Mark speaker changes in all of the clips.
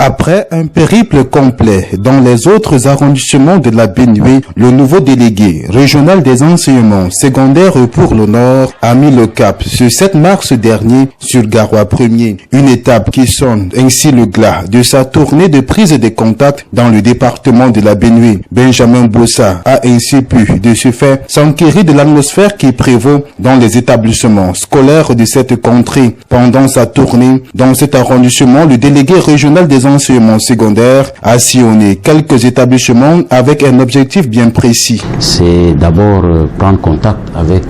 Speaker 1: Après un périple complet dans les autres arrondissements de la Benue, le nouveau délégué régional des enseignements secondaires pour le Nord a mis le cap ce 7 mars dernier sur Garoua 1er. Une étape qui sonne ainsi le glas de sa tournée de prise de contact dans le département de la Benue. Benjamin Bossa a ainsi pu, de ce fait, s'enquérir de l'atmosphère qui prévaut dans les établissements scolaires de cette contrée. Pendant sa tournée dans cet arrondissement, le délégué régional des enseignements secondaires a sillonné quelques établissements avec un objectif bien précis.
Speaker 2: C'est d'abord prendre contact avec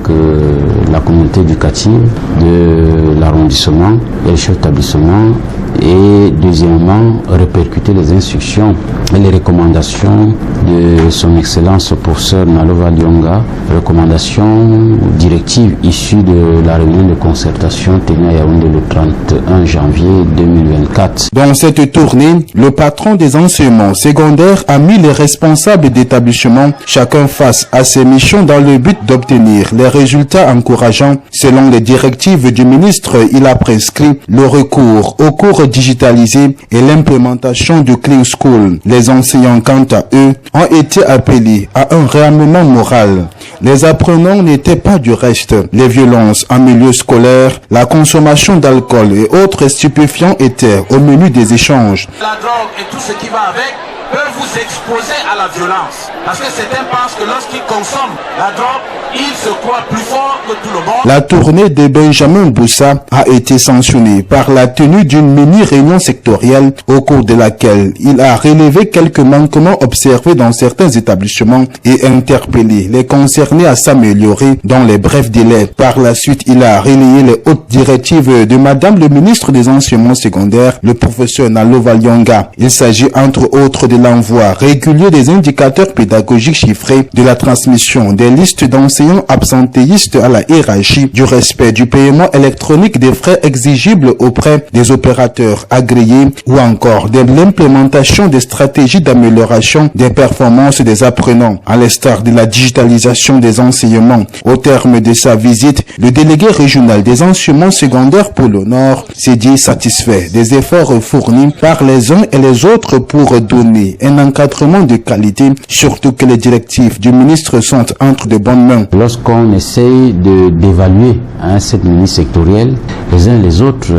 Speaker 2: la communauté éducative de l'arrondissement et les chefs d'établissement, et deuxièmement répercuter les instructions et les recommandations de son excellence professeur Nalova Lyonga, recommandations directives issues de la réunion de concertation tenue à Yaoundé le 31 janvier 2024.
Speaker 1: Dans cette tournée, le patron des enseignements secondaires a mis les responsables d'établissements chacun face à ses missions dans le but d'obtenir les résultats encourageants. Selon les directives du ministre, il a prescrit le recours aux cours digitalisés et l'implémentation du Clean School. Les enseignants, quant à eux, ont été appelés à un réarmement moral. Les apprenants n'étaient pas du reste. Les violences en milieu scolaire, la consommation d'alcool et autres stupéfiants étaient au menu des échanges.
Speaker 3: La drogue et tout ce qui va avec peuvent vous exposer à la violence. Parce que certains pensent que lorsqu'ils consomment la drogue, ils se croient plus forts que tout le monde.
Speaker 1: La tournée de Benjamin Bossa a été sanctionnée par la tenue d'une mini-réunion sectorielle au cours de laquelle il a relevé quelques manquements observés dans certains établissements et interpellé les concernés à s'améliorer dans les brefs délais. Par la suite, il a relayé les hautes directives de Madame le ministre des Enseignements secondaires, le professeur Nalova Lyonga. Il s'agit entre autres de l'envoi régulier des indicateurs pédagogiques chiffrés, de la transmission des listes d'enseignants absentéistes à la hiérarchie, du respect du paiement électronique des frais exigibles auprès des opérateurs agréés ou encore de l'implémentation des stratégies d'amélioration des performances des apprenants, à l'instar de la digitalisation des enseignements. Au terme de sa visite, le délégué régional des enseignements secondaires pour le Nord s'est dit satisfait des efforts fournis par les uns et les autres pour donner un encadrement de qualité, surtout que les directives du ministre sont entre de bonnes mains.
Speaker 2: Lorsqu'on essaye d'évaluer cette mini sectorielle, les uns et les autres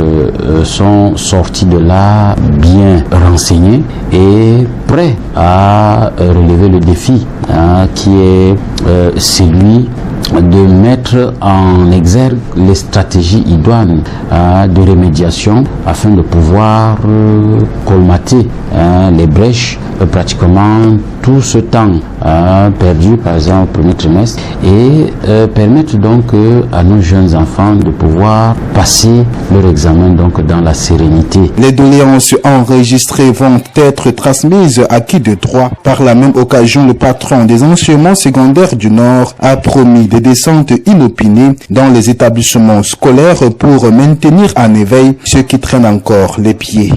Speaker 2: sont sortis de là bien renseignés et prêts à relever le défi qui est celui de mettre en exergue les stratégies idoines de remédiation afin de pouvoir colmater les brèches, pratiquement tout ce temps perdu par exemple au premier trimestre, et permettre donc à nos jeunes enfants de pouvoir passer leur examen donc dans la sérénité.
Speaker 1: Les doléances enregistrées vont être transmises à qui de droit. Par la même occasion, le patron des enseignements secondaires du Nord a promis des descentes inopinées dans les établissements scolaires pour maintenir en éveil ceux qui traînent encore les pieds.